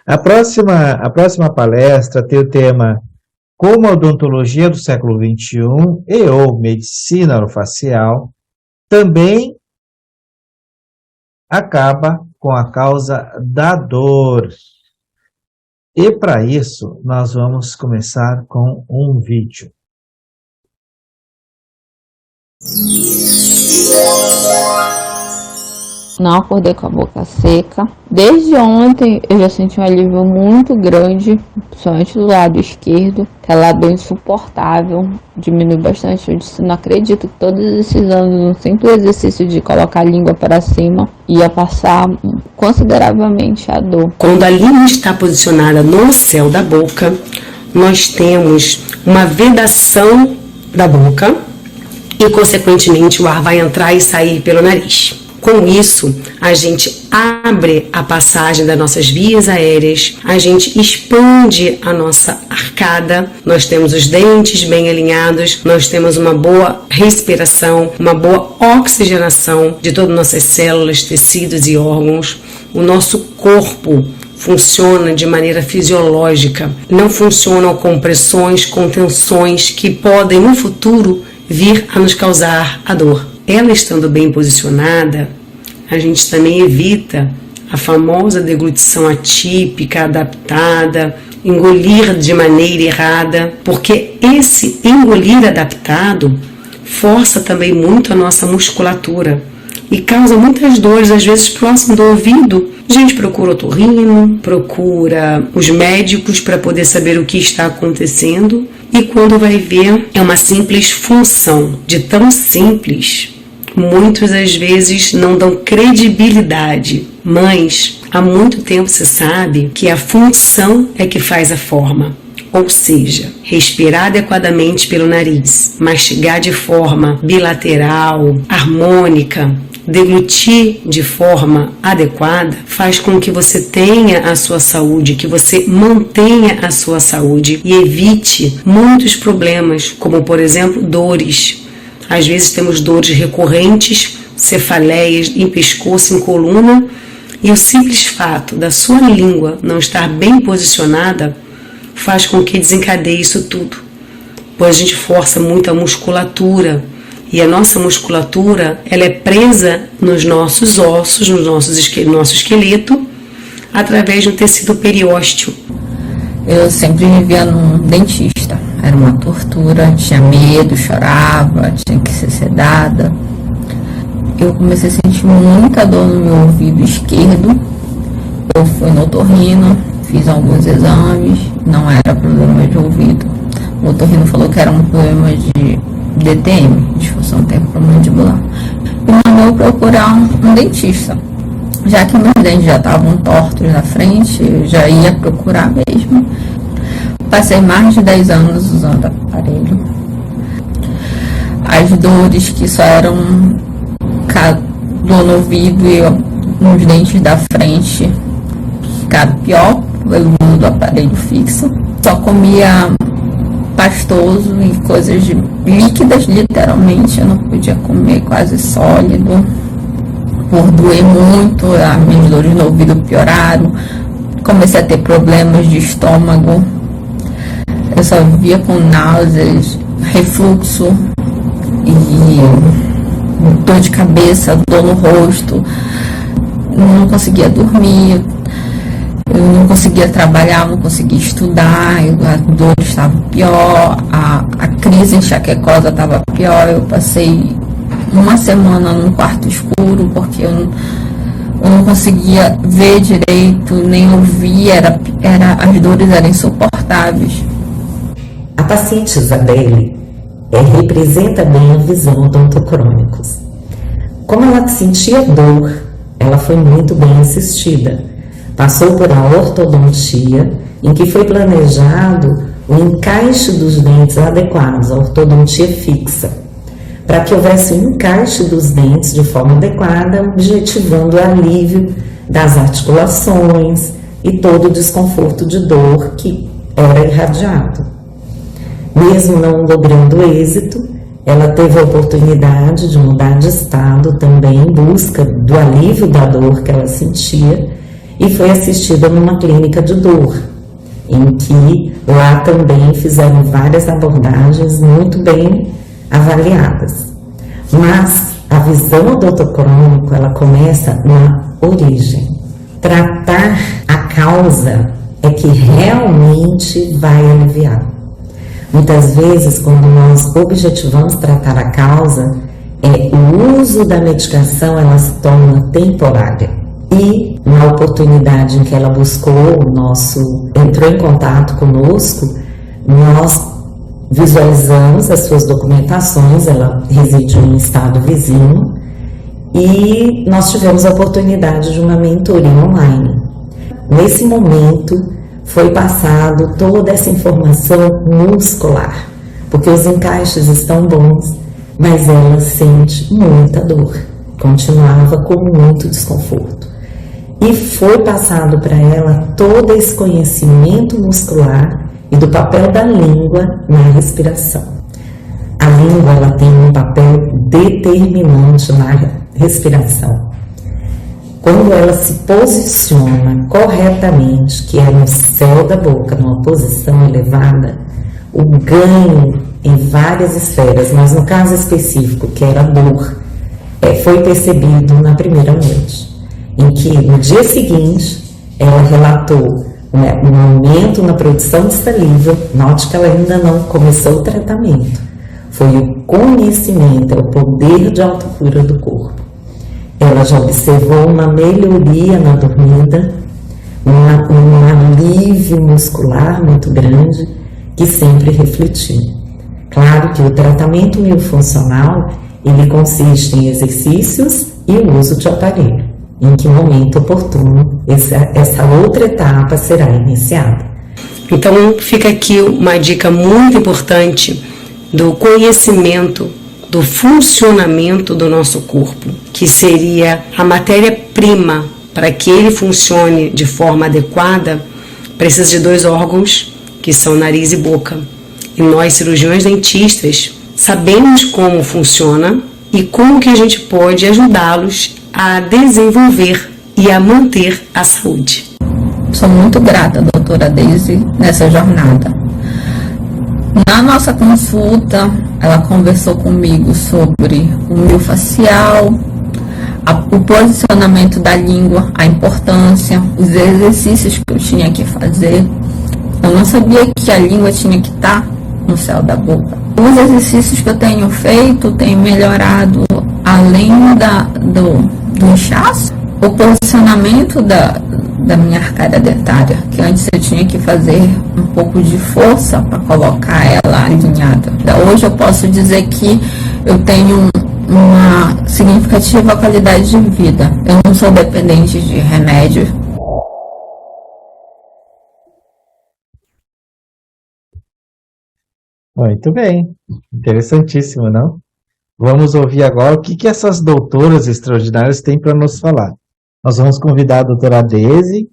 A próxima palestra tem o tema Como a odontologia do século XXI e ou medicina orofacial também acaba com a causa da dor. E para isso, nós vamos começar com um vídeo. Não acordei com a boca seca. Desde ontem eu já senti um alívio muito grande, principalmente do lado esquerdo. Aquela dor insuportável, diminui bastante. Eu disse, não acredito que todos esses anos, um simples exercício de colocar a língua para cima, ia passar consideravelmente a dor. Quando a língua está posicionada no céu da boca, nós temos uma vedação da boca e, consequentemente, o ar vai entrar e sair pelo nariz. Com isso, a gente abre a passagem das nossas vias aéreas, a gente expande a nossa arcada, nós temos os dentes bem alinhados, nós temos uma boa respiração, uma boa oxigenação de todas as nossas células, tecidos e órgãos. O nosso corpo funciona de maneira fisiológica, não funcionam com pressões, com tensões que podem no futuro vir a nos causar a dor. Ela estando bem posicionada, a gente também evita a famosa deglutição atípica, adaptada, engolir de maneira errada, porque esse engolir adaptado força também muito a nossa musculatura e causa muitas dores, às vezes próximo do ouvido. A gente procura otorrino, procura os médicos para poder saber o que está acontecendo e quando vai ver é uma simples função. De tão simples, muitos às vezes não dão credibilidade, mas há muito tempo se sabe que a função é que faz a forma. Ou seja, respirar adequadamente pelo nariz, mastigar de forma bilateral, harmônica, deglutir de forma adequada, faz com que você tenha a sua saúde, que você mantenha a sua saúde e evite muitos problemas, como por exemplo dores. Às vezes temos dores recorrentes, cefaleias em pescoço, em coluna, e o simples fato da sua língua não estar bem posicionada faz com que desencadeie isso tudo, pois a gente força muito a musculatura e a nossa musculatura ela é presa nos nossos ossos, no nosso esqueleto, através de um tecido periósteo. Eu sempre vivia num dentista, era uma tortura, tinha medo, chorava, tinha que ser sedada. Eu comecei a sentir muita dor no meu ouvido esquerdo, eu fui no otorrino, fiz alguns exames, não era problema de ouvido. O otorrino falou que era um problema de DTM, disfunção temporomandibular, e mandou procurar um dentista. Já que meus dentes já estavam tortos na frente, eu já ia procurar mesmo. Passei mais de 10 anos usando aparelho. As dores que só eram dor no ouvido e nos dentes da frente ficaram pior pelo uso do aparelho fixo. Só comia pastoso e coisas líquidas, literalmente. Eu não podia comer quase sólido. Por doer muito, as minhas dores no ouvido pioraram. Comecei a ter problemas de estômago. Eu só vivia com náuseas, refluxo e dor de cabeça, dor no rosto. Não conseguia dormir, eu não conseguia trabalhar, não conseguia estudar, a dor estava pior, a crise enxaquecosa estava pior. Eu passei uma semana num quarto escuro porque eu não conseguia ver direito, nem ouvir, as dores eram insuportáveis. A paciente Isabelle representa bem a visão odontocrônicos. Como ela sentia dor, ela foi muito bem assistida. Passou por a ortodontia, em que foi planejado o encaixe dos dentes adequados, a ortodontia fixa, para que houvesse um encaixe dos dentes de forma adequada, objetivando o alívio das articulações e todo o desconforto de dor que era irradiado. Mesmo não logrando êxito, ela teve a oportunidade de mudar de estado também em busca do alívio da dor que ela sentia e foi assistida numa clínica de dor, em que lá também fizeram várias abordagens muito bem avaliadas. Mas a visão odontocrônica, ela começa na origem. Tratar a causa é que realmente vai aliviar. Muitas vezes, quando nós objetivamos tratar a causa, o uso da medicação ela se torna temporária. E na oportunidade em que ela entrou em contato conosco, nós visualizamos as suas documentações, ela reside em um estado vizinho, e nós tivemos a oportunidade de uma mentoria online. Nesse momento, foi passado toda essa informação muscular, porque os encaixes estão bons, mas ela sente muita dor, continuava com muito desconforto. E foi passado para ela todo esse conhecimento muscular e do papel da língua na respiração. A língua ela tem um papel determinante na respiração. Quando ela se posiciona corretamente, que é no céu da boca, numa posição elevada, o ganho em várias esferas, mas no caso específico, que era a dor, foi percebido na primeira noite, em que no dia seguinte ela relatou um aumento na produção de saliva. Note que ela ainda não começou o tratamento, foi o conhecimento, é o poder de autocura do corpo. Ela já observou uma melhoria na dormida, um alívio muscular muito grande, que sempre refletiu. Claro que o tratamento miofuncional, ele consiste em exercícios e o uso de aparelho. Em que momento oportuno essa outra etapa será iniciada. Então fica aqui uma dica muito importante do conhecimento do funcionamento do nosso corpo, que seria a matéria-prima para que ele funcione de forma adequada. Precisa de 2 órgãos, que são nariz e boca. E nós, cirurgiões dentistas, sabemos como funciona e como que a gente pode ajudá-los a desenvolver e a manter a saúde. Sou muito grata, doutora Daisy, nessa jornada. Na nossa consulta, ela conversou comigo sobre o miofacial, o posicionamento da língua, a importância, os exercícios que eu tinha que fazer. Eu não sabia que a língua tinha que estar no céu da boca. Os exercícios que eu tenho feito têm melhorado, além do inchaço, o posicionamento da minha arcada dentária, que antes eu tinha que fazer um pouco de força para colocar ela alinhada. Hoje eu posso dizer que eu tenho uma significativa qualidade de vida. Eu não sou dependente de remédio. Muito bem, interessantíssimo, não? Vamos ouvir agora o que essas doutoras extraordinárias têm para nos falar. Nós vamos convidar a doutora Daisy,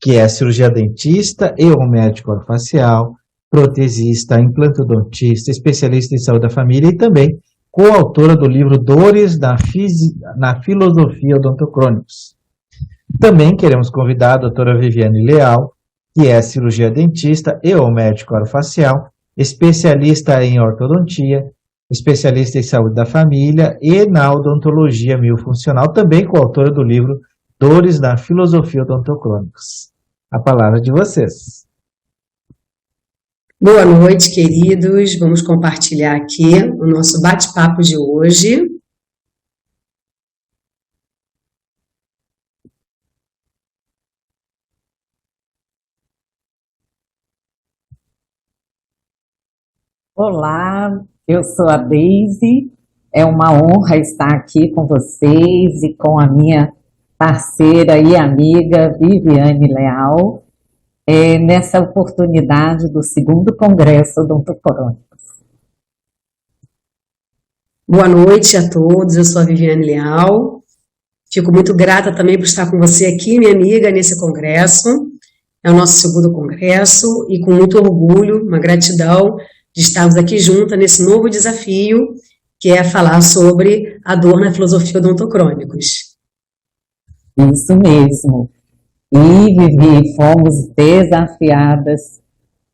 que é cirurgia dentista e ou médico orofacial, protesista, implantodontista, especialista em saúde da família e também coautora do livro Dores na Filosofia Odontocrônicos. Também queremos convidar a doutora Viviane Leal, que é cirurgia dentista e ou médico orofacial, especialista em ortodontia, especialista em saúde da família e na odontologia miofuncional, também coautora do livro Dores na Filosofia Odontocrônicos. A palavra de vocês. Boa noite, queridos. Vamos compartilhar aqui o nosso bate-papo de hoje. Olá, eu sou a Daisy. É uma honra estar aqui com vocês e com a minha parceira e amiga Viviane Leal, nessa oportunidade do 2º Congresso Odontocrônicos. Boa noite a todos, eu sou a Viviane Leal. Fico muito grata também por estar com você aqui, minha amiga, nesse congresso. É o nosso 2º congresso e com muito orgulho, uma gratidão de estarmos aqui juntas nesse novo desafio, que é falar sobre a dor na filosofia odontocrônicos. Isso mesmo. E, Vivi, fomos desafiadas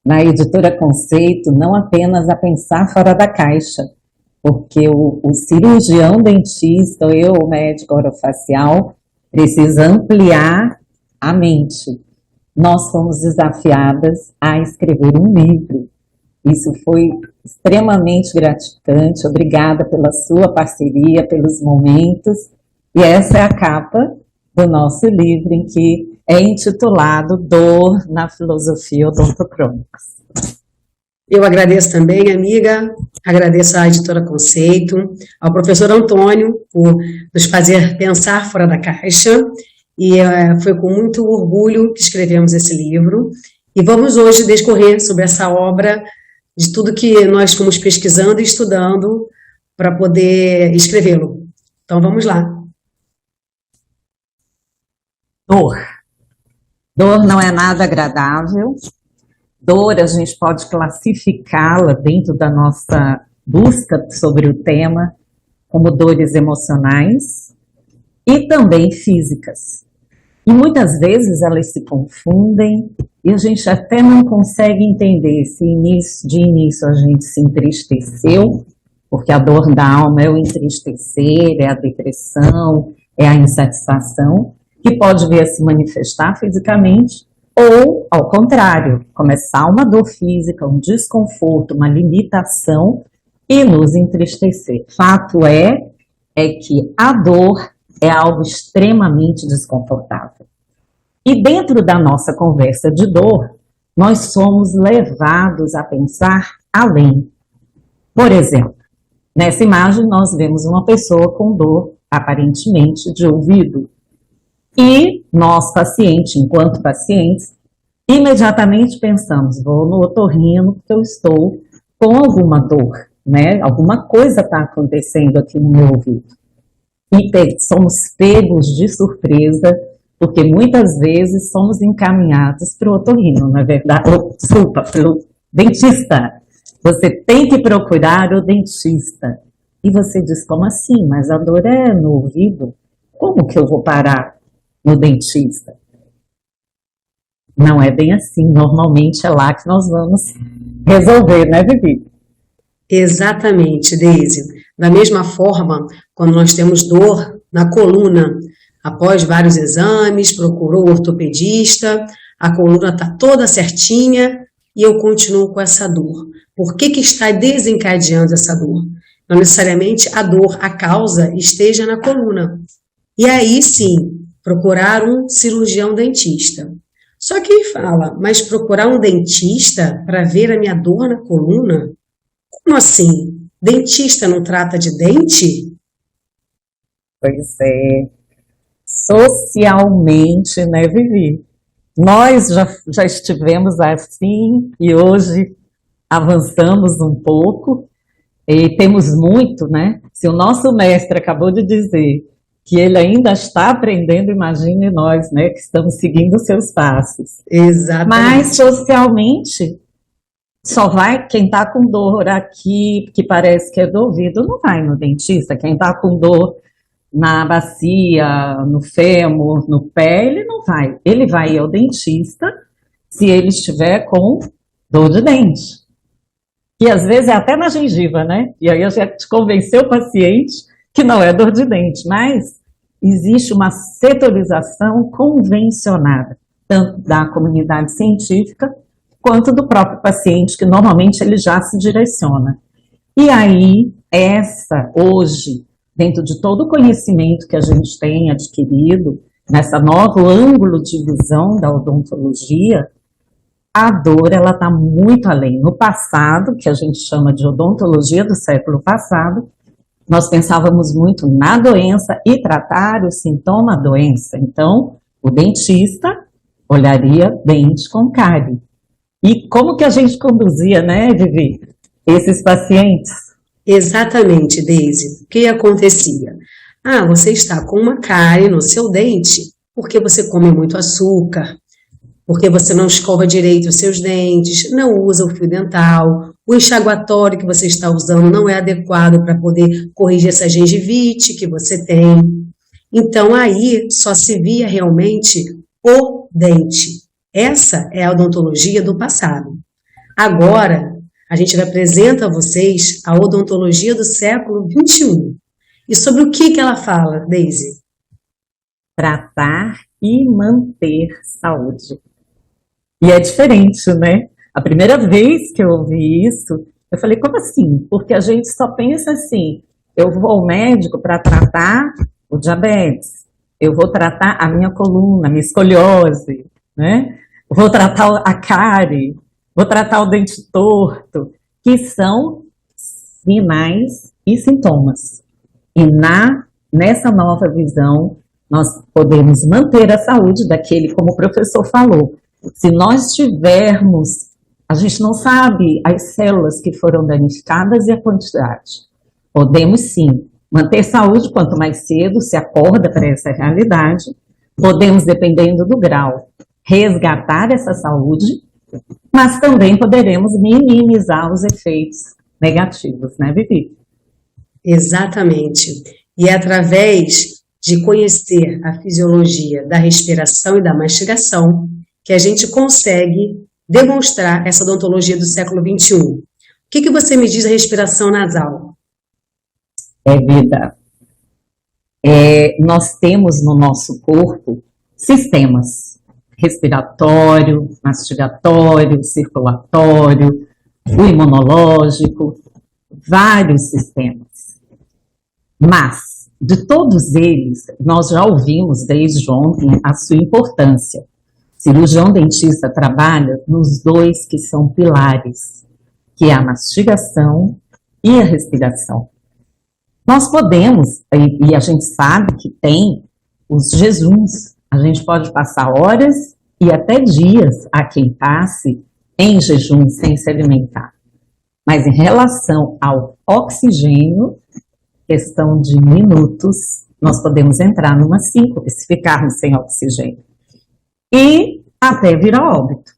na Editora Conceito não apenas a pensar fora da caixa, porque o cirurgião dentista, o médico orofacial, precisa ampliar a mente. Nós fomos desafiadas a escrever um livro. Isso foi extremamente gratificante. Obrigada pela sua parceria, pelos momentos. E essa é a capa do nosso livro, em que é intitulado Dor na Filosofia Odontocrônicos. Eu agradeço também, amiga, agradeço à Editora Conceito, ao professor Antônio por nos fazer pensar fora da caixa, e foi com muito orgulho que escrevemos esse livro, e vamos hoje discorrer sobre essa obra, de tudo que nós fomos pesquisando e estudando para poder escrevê-lo. Então vamos lá. Dor. Dor não é nada agradável. Dor, a gente pode classificá-la dentro da nossa busca sobre o tema como dores emocionais e também físicas. E muitas vezes elas se confundem e a gente até não consegue entender se de início a gente se entristeceu, porque a dor da alma é o entristecer, é a depressão, é a insatisfação, que pode vir a se manifestar fisicamente, ou, ao contrário, começar uma dor física, um desconforto, uma limitação e nos entristecer. Fato é que a dor é algo extremamente desconfortável. E dentro da nossa conversa de dor, nós somos levados a pensar além. Por exemplo, nessa imagem nós vemos uma pessoa com dor, aparentemente, de ouvido. E nós, pacientes, enquanto pacientes, imediatamente pensamos, vou no otorrino porque eu estou com alguma dor, né? Alguma coisa está acontecendo aqui no meu ouvido. E somos pegos de surpresa, porque muitas vezes somos encaminhados para o otorrino, na verdade, desculpa, para o dentista. Você tem que procurar o dentista. E você diz, como assim? Mas a dor é no ouvido? Como que eu vou parar no dentista? Não é bem assim, normalmente é lá que nós vamos resolver, né, Vivi? Exatamente, Deise. Da mesma forma, quando nós temos dor na coluna, após vários exames, procurou o ortopedista, a coluna está toda certinha e eu continuo com essa dor. Por que está desencadeando essa dor? Não necessariamente a dor, a causa, esteja na coluna. E aí sim, procurar um cirurgião dentista. Só que ele fala, mas procurar um dentista para ver a minha dor na coluna? Como assim? Dentista não trata de dente? Pois é. Socialmente, né, Vivi? Nós já estivemos assim e hoje avançamos um pouco e temos muito, né? Se o nosso mestre acabou de dizer que ele ainda está aprendendo, imagine nós, né, que estamos seguindo seus passos. Exatamente. Mas socialmente, só vai quem está com dor aqui, que parece que é do ouvido, não vai no dentista. Quem está com dor na bacia, no fêmur, no pé, ele não vai. Ele vai ao dentista se ele estiver com dor de dente. E às vezes é até na gengiva, né? E aí a gente convenceu o paciente que não é dor de dente, mas existe uma setorização convencionada, tanto da comunidade científica quanto do próprio paciente, que normalmente ele já se direciona. E aí, hoje, dentro de todo o conhecimento que a gente tem adquirido, nessa novo ângulo de visão da odontologia, a dor ela está muito além. No passado, que a gente chama de odontologia do século passado, nós pensávamos muito na doença e tratar o sintoma da doença. Então, o dentista olharia dente com cárie. E como que a gente conduzia, né, Vivi, esses pacientes? Exatamente, Deise. O que acontecia? Você está com uma cárie no seu dente porque você come muito açúcar, porque você não escova direito os seus dentes, não usa o fio dental, o enxaguatório que você está usando não é adequado para poder corrigir essa gengivite que você tem. Então, aí só se via realmente o dente. Essa é a odontologia do passado. Agora, a gente apresenta a vocês a odontologia do século XXI. E sobre o que ela fala, Daisy? Tratar e manter saúde. E é diferente, né? A primeira vez que eu ouvi isso, eu falei, como assim? Porque a gente só pensa assim, eu vou ao médico para tratar o diabetes, eu vou tratar a minha coluna, a minha escoliose, né? Vou tratar a cárie, vou tratar o dente torto, que são sinais e sintomas. E nessa nova visão, nós podemos manter a saúde daquele, como o professor falou. Se nós tivermos, a gente não sabe as células que foram danificadas e a quantidade. Podemos sim manter saúde quanto mais cedo se acorda para essa realidade. Podemos, dependendo do grau, resgatar essa saúde, mas também poderemos minimizar os efeitos negativos, né, Vivi? Exatamente. E é através de conhecer a fisiologia da respiração e da mastigação que a gente consegue demonstrar essa odontologia do século XXI. O que você me diz da respiração nasal? Vida. Nós temos no nosso corpo sistemas respiratório, mastigatório, circulatório, o imunológico, vários sistemas. Mas, de todos eles, nós já ouvimos desde ontem a sua importância. O cirurgião dentista trabalha nos dois que são pilares, que é a mastigação e a respiração. Nós podemos, e a gente sabe que tem os jejuns, a gente pode passar horas e até dias a quem passe em jejum sem se alimentar. Mas em relação ao oxigênio, questão de minutos, nós podemos entrar numa síncope se ficarmos sem oxigênio. E até vir a óbito.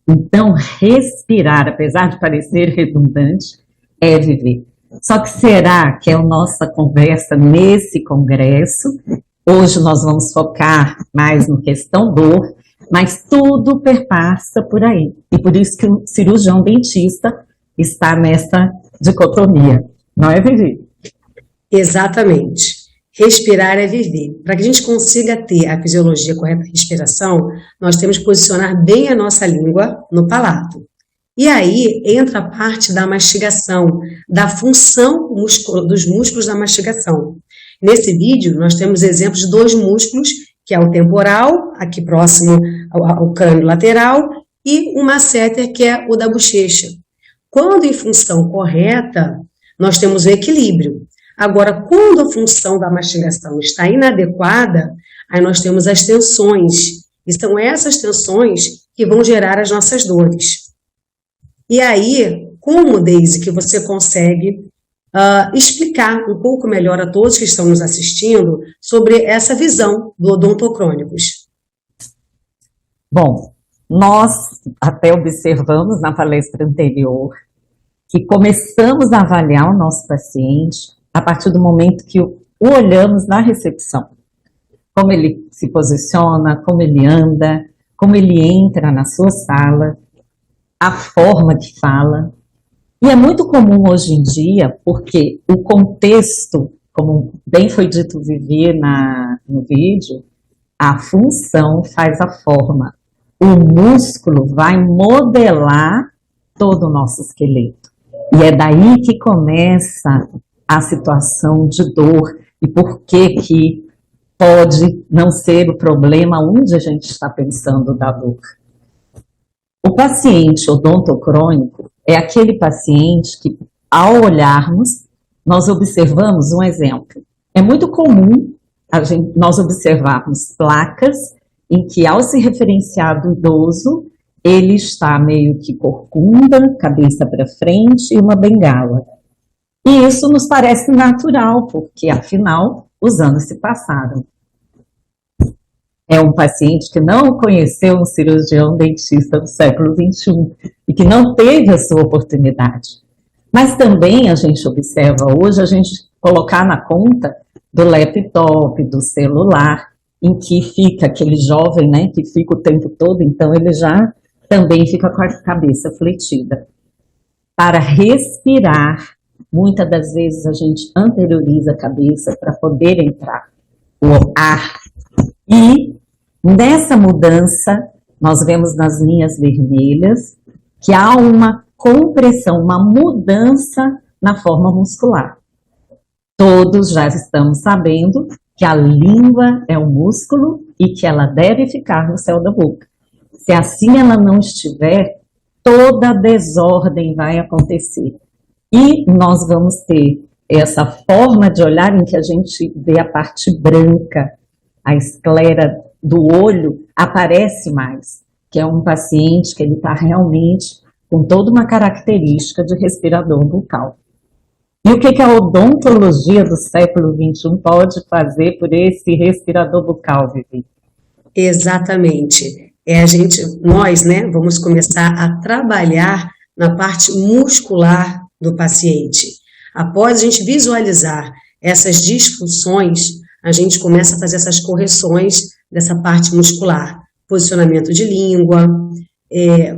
Então, respirar, apesar de parecer redundante, é viver. Só que será que é a nossa conversa nesse congresso? Hoje nós vamos focar mais no questão dor, mas tudo perpassa por aí. E por isso que o cirurgião dentista está nessa dicotomia. Não é, Vivi? Exatamente. Respirar é viver. Para que a gente consiga ter a fisiologia correta da respiração, nós temos que posicionar bem a nossa língua no palato. E aí entra a parte da mastigação, da função dos músculos da mastigação. Nesse vídeo, nós temos exemplos de dois músculos, que é o temporal, aqui próximo ao crânio lateral, e o masseter, que é o da bochecha. Quando em função correta, nós temos o equilíbrio. Agora, quando a função da mastigação está inadequada, aí nós temos as tensões. E são essas tensões que vão gerar as nossas dores. E aí, como, Daisy, que você consegue explicar um pouco melhor a todos que estão nos assistindo sobre essa visão do odontocrônicos? Bom, nós até observamos na palestra anterior que começamos a avaliar o nosso paciente a partir do momento que o olhamos na recepção. Como ele se posiciona, como ele anda, como ele entra na sua sala, a forma que fala. E é muito comum hoje em dia, porque o contexto, como bem foi dito Vivi no vídeo, a função faz a forma. O músculo vai modelar todo o nosso esqueleto. E é daí que começa a situação de dor e por que pode não ser o problema onde a gente está pensando da dor. O paciente odontocrônico é aquele paciente que, ao olharmos, nós observamos um exemplo. É muito comum nós observarmos placas em que, ao se referenciar do idoso, ele está meio que corcunda, cabeça para frente e uma bengala. E isso nos parece natural, porque, afinal, os anos se passaram. É um paciente que não conheceu um cirurgião dentista do século XXI e que não teve a sua oportunidade. Mas também a gente observa hoje, a gente colocar na conta do laptop, do celular, em que fica aquele jovem, né, que fica o tempo todo, então ele já também fica com a cabeça fletida. Para respirar, muitas das vezes a gente anterioriza a cabeça para poder entrar o ar. E nessa mudança, nós vemos nas linhas vermelhas que há uma compressão, uma mudança na forma muscular. Todos já estamos sabendo que a língua é um músculo e que ela deve ficar no céu da boca. Se assim ela não estiver, toda desordem vai acontecer. E nós vamos ter essa forma de olhar em que a gente vê a parte branca, a esclera do olho aparece mais, que é um paciente que ele está realmente com toda uma característica de respirador bucal. E o que a odontologia do século XXI pode fazer por esse respirador bucal, Vivi? Exatamente. Nós, né, vamos começar a trabalhar na parte muscular do paciente. Após a gente visualizar essas disfunções, a gente começa a fazer essas correções dessa parte muscular. Posicionamento de língua,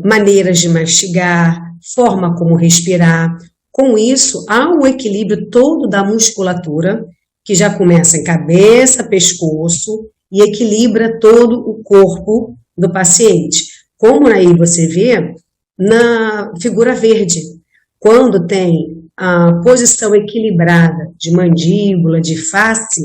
maneiras de mastigar, forma como respirar. Com isso, há um equilíbrio todo da musculatura, que já começa em cabeça, pescoço, e equilibra todo o corpo do paciente. Como aí você vê na figura verde, quando tem a posição equilibrada de mandíbula, de face,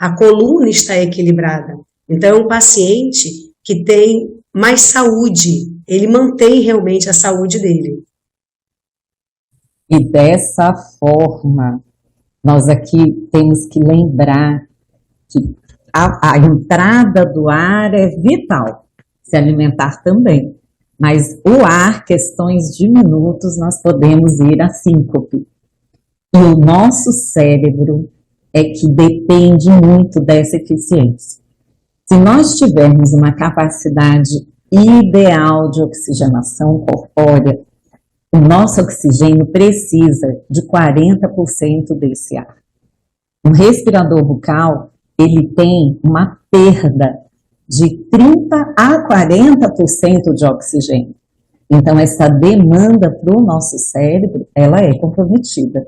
a coluna está equilibrada. Então, é um paciente que tem mais saúde, ele mantém realmente a saúde dele. E dessa forma, nós aqui temos que lembrar que a entrada do ar é vital, se alimentar também. Mas o ar, questões de minutos, nós podemos ir a síncope. E o nosso cérebro é que depende muito dessa eficiência. Se nós tivermos uma capacidade ideal de oxigenação corpórea, o nosso oxigênio precisa de 40% desse ar. Um respirador bucal, ele tem uma perda de 30% a 40% de oxigênio. Então, essa demanda para o nosso cérebro, ela é comprometida.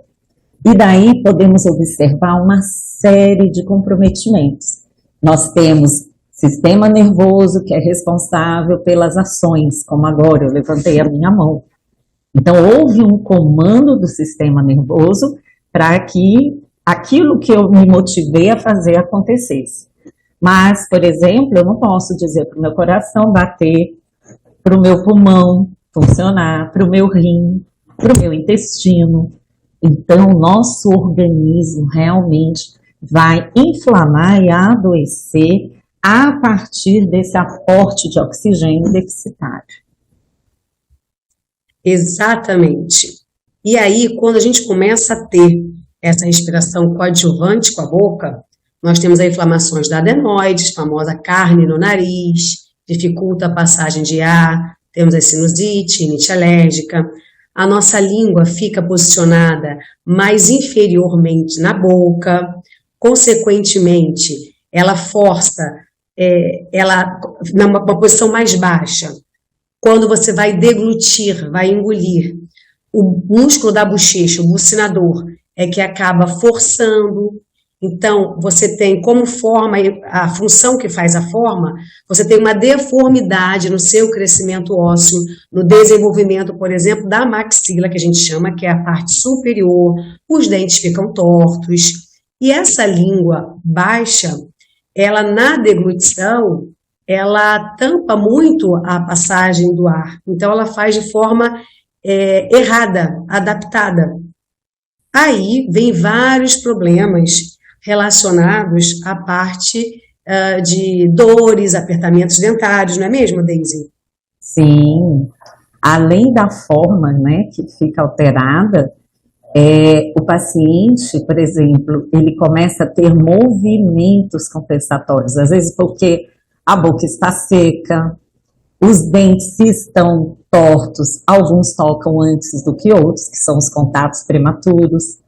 E daí podemos observar uma série de comprometimentos. Nós temos sistema nervoso, que é responsável pelas ações, como agora eu levantei a minha mão. Então, houve um comando do sistema nervoso para que aquilo que eu me motivei a fazer acontecesse. Mas, por exemplo, eu não posso dizer para o meu coração bater, para o meu pulmão funcionar, para o meu rim, para o meu intestino. Então, o nosso organismo realmente vai inflamar e adoecer a partir desse aporte de oxigênio deficitário. Exatamente. E aí, quando a gente começa a ter essa respiração coadjuvante com a boca, nós temos aí inflamações da adenoides, famosa carne no nariz, dificulta a passagem de ar, temos a sinusite, rinite alérgica, a nossa língua fica posicionada mais inferiormente na boca, consequentemente, ela força, ela numa posição mais baixa. Quando você vai deglutir, vai engolir, o músculo da bochecha, o bucinador, é que acaba forçando. Então, você tem como forma, a função que faz a forma, você tem uma deformidade no seu crescimento ósseo, no desenvolvimento, por exemplo, da maxila, que a gente chama, que é a parte superior, os dentes ficam tortos. E essa língua baixa, ela na deglutição, ela tampa muito a passagem do ar. Então, ela faz de forma errada, adaptada. Aí, vem vários problemas relacionados à parte de dores, apertamentos dentários, não é mesmo, Daisy? Sim. Além da forma, né, que fica alterada, o paciente, por exemplo, ele começa a ter movimentos compensatórios, às vezes porque a boca está seca, os dentes estão tortos, alguns tocam antes do que outros, que são os contatos prematuros.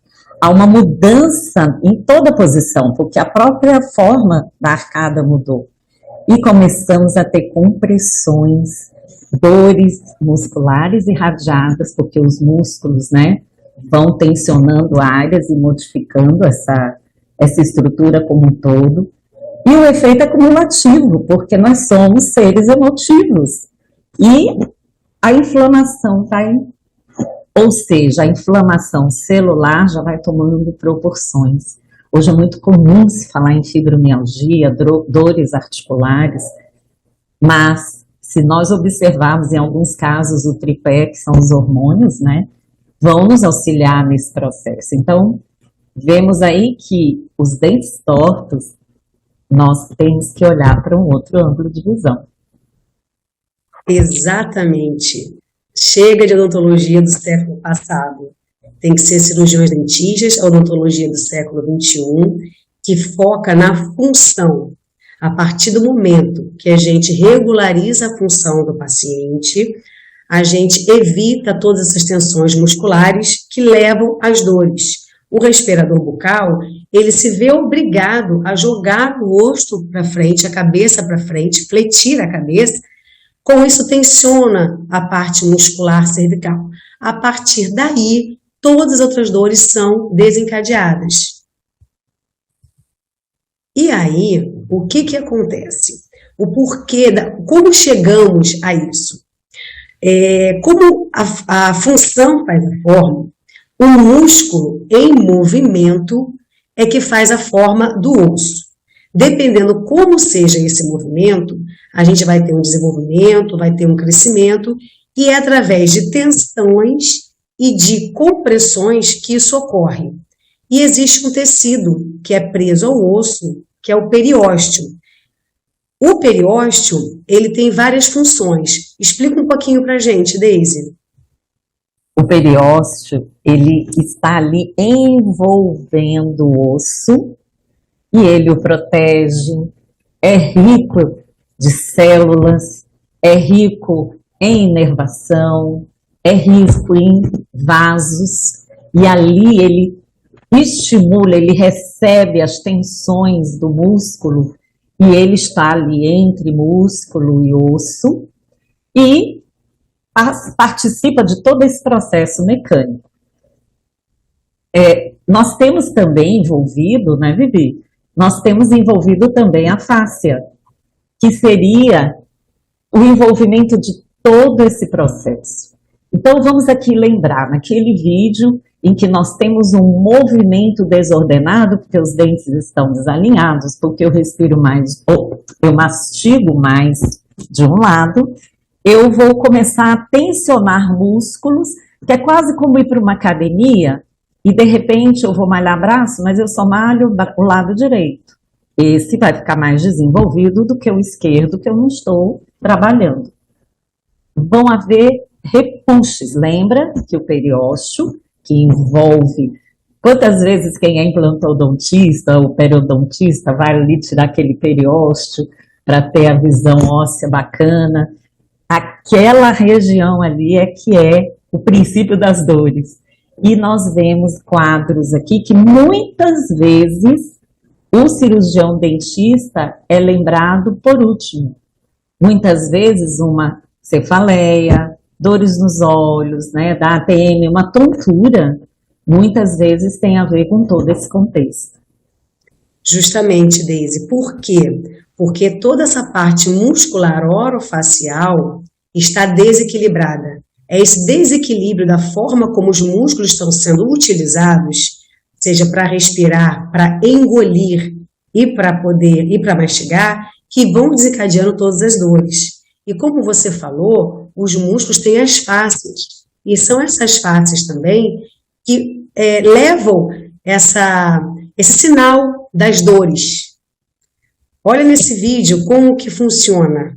há uma mudança em toda a posição, porque a própria forma da arcada mudou. E começamos a ter compressões, dores musculares irradiadas, porque os músculos, né, vão tensionando áreas e modificando essa estrutura como um todo. E o efeito é cumulativo, porque nós somos seres emotivos. E a inflamação vai, ou seja, a inflamação celular já vai tomando proporções. Hoje é muito comum se falar em fibromialgia, dores articulares, mas se nós observarmos em alguns casos o tripé, que são os hormônios, né, vão nos auxiliar nesse processo. Então, vemos aí que os dentes tortos, nós temos que olhar para um outro ângulo de visão. Exatamente. Chega de odontologia do século passado. Tem que ser cirurgiões dentistas, a odontologia do século XXI, que foca na função. A partir do momento que a gente regulariza a função do paciente, a gente evita todas essas tensões musculares que levam às dores. O respirador bucal, ele se vê obrigado a jogar o rosto para frente, a cabeça para frente, fletir a cabeça. Com isso, tensiona a parte muscular cervical. A partir daí, todas as outras dores são desencadeadas. E aí, o que acontece? O porquê, como chegamos a isso? Como a função faz a forma, o músculo em movimento é que faz a forma do osso. Dependendo como seja esse movimento, a gente vai ter um desenvolvimento, vai ter um crescimento, e é através de tensões e de compressões que isso ocorre. E existe um tecido que é preso ao osso, que é o periósteo. O periósteo, ele tem várias funções. Explica um pouquinho pra gente, Deise. O periósteo, ele está ali envolvendo o osso e ele o protege, é rico de células, é rico em inervação, é rico em vasos, e ali ele estimula, ele recebe as tensões do músculo, e ele está ali entre músculo e osso, e participa de todo esse processo mecânico. Nós temos também envolvido, né, Vivi? Nós temos envolvido também a fáscia, que seria o envolvimento de todo esse processo. Então, vamos aqui lembrar, naquele vídeo em que nós temos um movimento desordenado, porque os dentes estão desalinhados, porque eu respiro mais, ou eu mastigo mais de um lado, eu vou começar a tensionar músculos, que é quase como ir para uma academia, e de repente eu vou malhar braço, mas eu só malho o lado direito. Esse vai ficar mais desenvolvido do que o esquerdo, que eu não estou trabalhando. Vão haver repuxes. Lembra que o periósteo, que envolve... Quantas vezes quem é implantodontista ou periodontista vai ali tirar aquele periósteo para ter a visão óssea bacana? Aquela região ali é que é o princípio das dores. E nós vemos quadros aqui que muitas vezes o cirurgião dentista é lembrado por último. Muitas vezes uma cefaleia, dores nos olhos, né, da ATM, uma tontura, muitas vezes tem a ver com todo esse contexto. Justamente, Deise. Por quê? Porque toda essa parte muscular orofacial está desequilibrada. É esse desequilíbrio da forma como os músculos estão sendo utilizados, seja para respirar, para engolir e para poder e para mastigar, que vão desencadeando todas as dores. E como você falou, os músculos têm as fáscias, e são essas fáscias também que levam esse sinal das dores. Olha nesse vídeo como que funciona.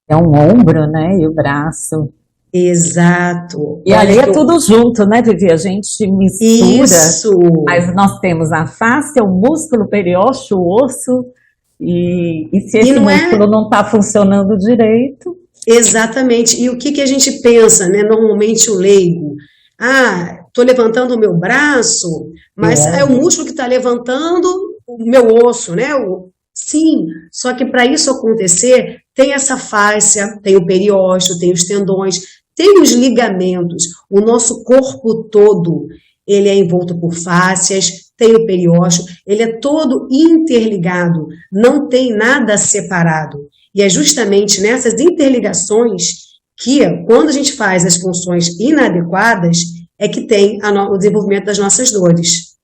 É um ombro, né, e o braço. Exato. E ali é tudo junto, né, Vivi? A gente mistura. Isso. Mas nós temos a face, o músculo, o periósteo, o osso. E se esse músculo não está funcionando direito... Exatamente. E o que a gente pensa, né? Normalmente o leigo, Estou levantando o meu braço, mas é o músculo que está levantando o meu osso, né? Sim, só que para isso acontecer, tem essa fáscia, tem o periósteo, tem os tendões, tem os ligamentos. O nosso corpo todo, ele é envolto por fáscias, tem o periósteo, ele é todo interligado, não tem nada separado. E é justamente nessas interligações que, quando a gente faz as funções inadequadas, é que tem o desenvolvimento das nossas dores.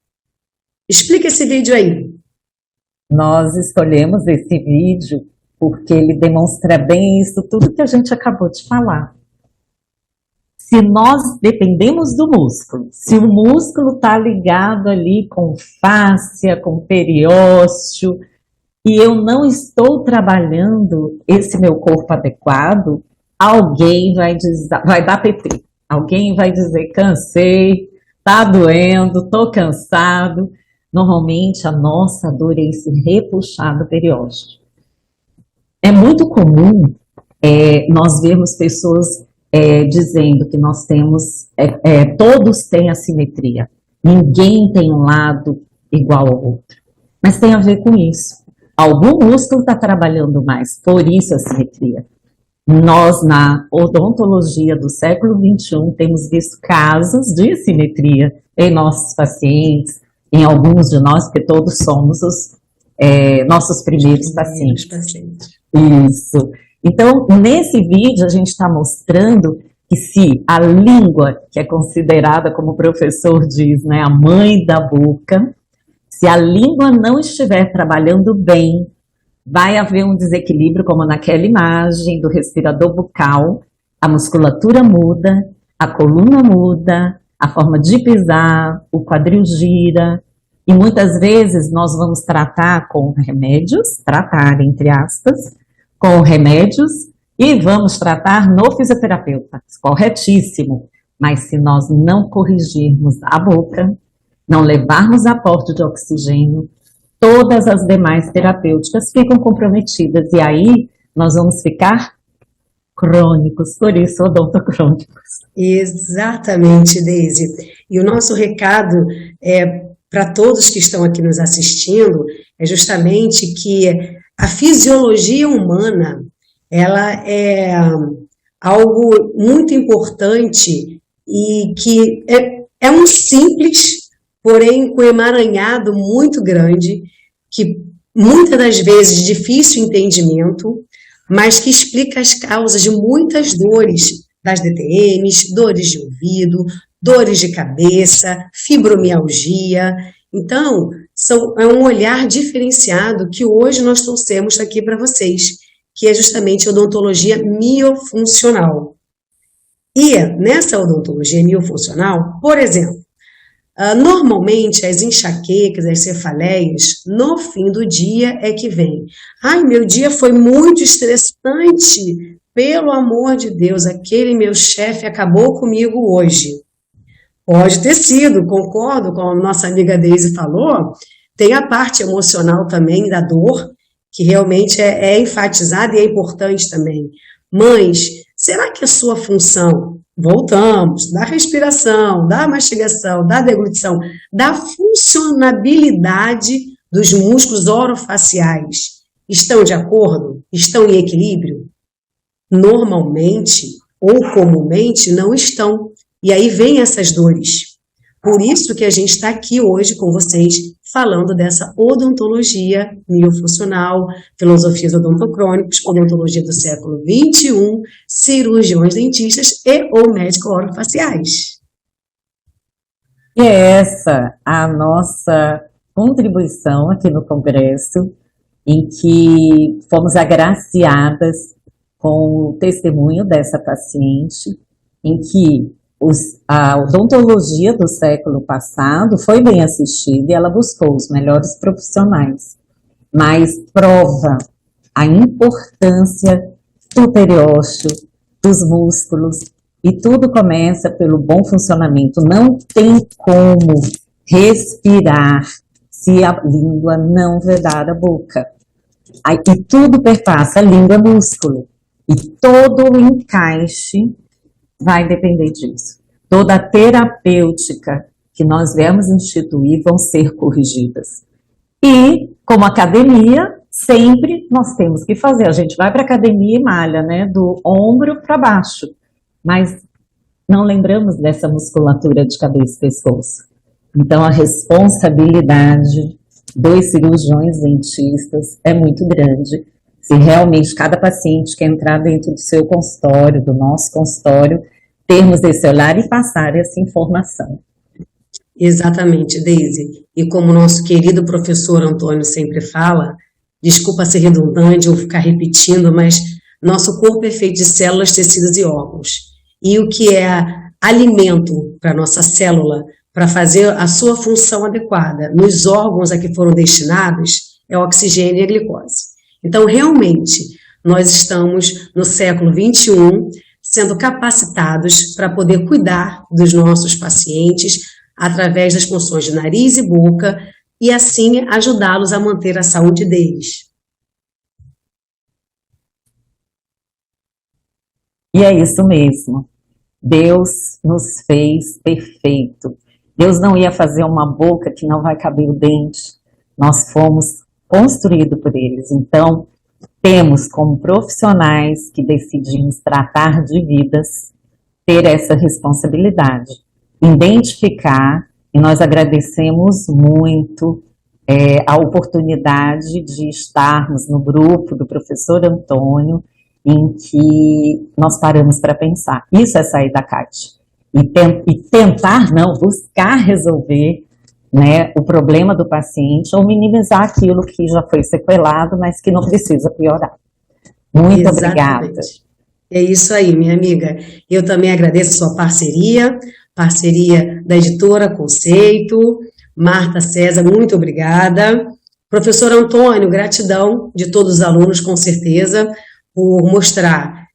Explica esse vídeo aí. Nós escolhemos esse vídeo porque ele demonstra bem isso, tudo que a gente acabou de falar. Se nós dependemos do músculo, se o músculo está ligado ali com fáscia, com periósteo, e eu não estou trabalhando esse meu corpo adequado, alguém vai dar PT. Alguém vai dizer, cansei, tá doendo, tô cansado. Normalmente a nossa dor é esse repuxado periósteo. É muito comum nós vermos pessoas dizendo que nós temos, todos têm assimetria. Ninguém tem um lado igual ao outro. Mas tem a ver com isso. Algum músculo está trabalhando mais, por isso a assimetria. Nós, na odontologia do século XXI, temos visto casos de assimetria em nossos pacientes, em alguns de nós, porque todos somos os nossos primeiros pacientes. Isso. Então, nesse vídeo, a gente está mostrando que se a língua, que é considerada, como o professor diz, né, a mãe da boca, se a língua não estiver trabalhando bem, vai haver um desequilíbrio, como naquela imagem do respirador bucal, a musculatura muda, a coluna muda, a forma de pisar, o quadril gira, e muitas vezes nós vamos tratar com remédios, tratar entre aspas, com remédios, e vamos tratar no fisioterapeuta, corretíssimo, mas se nós não corrigirmos a boca, não levarmos aporte de oxigênio, todas as demais terapêuticas ficam comprometidas, e aí nós vamos ficar crônicos, por isso odontocrônicos. Exatamente, Deise. E o nosso recado para todos que estão aqui nos assistindo é justamente que a fisiologia humana, ela é algo muito importante e que é um simples, porém com emaranhado muito grande, que muitas das vezes de difícil entendimento, mas que explica as causas de muitas dores, das DTMs, dores de ouvido, dores de cabeça, fibromialgia. Então, é um olhar diferenciado que hoje nós trouxemos aqui para vocês, que é justamente a odontologia miofuncional. E nessa odontologia miofuncional, por exemplo, normalmente as enxaquecas, as cefaleias, no fim do dia é que vem. Ai, meu dia foi muito estressante, pelo amor de Deus, aquele meu chefe acabou comigo hoje. Pode ter sido, concordo com a nossa amiga Deise falou, tem a parte emocional também da dor, que realmente é enfatizada e é importante também. Mas, será que a sua função, voltamos, da respiração, da mastigação, da deglutição, da funcionabilidade dos músculos orofaciais, estão de acordo? Estão em equilíbrio? Normalmente, ou comumente, não estão. E aí vem essas dores. Por isso que a gente está aqui hoje com vocês, falando dessa odontologia miofuncional, filosofias odontocrônicas, odontologia do século XXI, cirurgiões dentistas e ou médico-orofaciais. E é essa a nossa contribuição aqui no Congresso, em que fomos agraciadas com o testemunho dessa paciente, em que a odontologia do século passado foi bem assistida e ela buscou os melhores profissionais, mas prova a importância do periósteo, dos músculos, e tudo começa pelo bom funcionamento. Não tem como respirar se a língua não vedar a boca. E tudo perpassa língua-músculo, e todo o encaixe vai depender disso. toda a terapêutica que nós viemos instituir vão ser corrigidas. E, como academia, sempre nós temos que fazer. A gente vai para a academia e malha, né? Do ombro para baixo. Mas não lembramos dessa musculatura de cabeça e pescoço. Então, a responsabilidade dos cirurgiões dentistas é muito grande. Se realmente cada paciente que entrar dentro do seu consultório, do nosso consultório, termos esse olhar e passar essa informação. Exatamente, Deise. E como o nosso querido professor Antônio sempre fala, desculpa ser redundante ou ficar repetindo, mas nosso corpo é feito de células, tecidos e órgãos. E o que é alimento para a nossa célula, para fazer a sua função adequada nos órgãos a que foram destinados, é o oxigênio e a glicose. Então, realmente, nós estamos no século XXI sendo capacitados para poder cuidar dos nossos pacientes através das funções de nariz e boca e, assim, ajudá-los a manter a saúde deles. E é isso mesmo. Deus nos fez perfeito. Deus não ia fazer uma boca que não vai caber o dente. Nós fomos construídos por eles. Então, temos como profissionais que decidimos tratar de vidas, ter essa responsabilidade. Identificar, e nós agradecemos muito a oportunidade de estarmos no grupo do professor Antônio, em que nós paramos para pensar. Isso é sair da caixa. E tentar, não, buscar resolver, né, o problema do paciente ou minimizar aquilo que já foi sequelado, mas que não precisa piorar. Muito obrigada. É isso aí, minha amiga. Eu também agradeço a sua parceria da editora Conceito. Marta César, muito obrigada. Professor Antônio, gratidão de todos os alunos, com certeza, por mostrar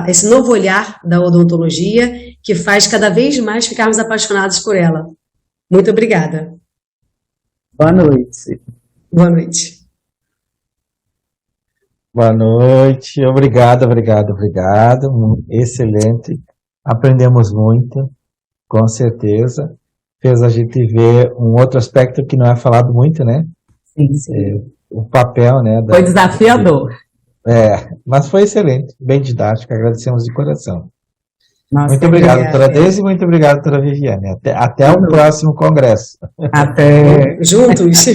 esse novo olhar da odontologia, que faz cada vez mais ficarmos apaixonados por ela. Muito obrigada. Boa noite. Boa noite. Boa noite, obrigado. Excelente. Aprendemos muito, com certeza. Fez a gente ver um outro aspecto que não é falado muito, né? Sim. O papel, né? Foi desafiador. Mas foi excelente, bem didático, agradecemos de coração. Nossa, muito obrigado, doutora Deise, e muito obrigado, doutora Viviane. Até o próximo congresso. Até. Juntos.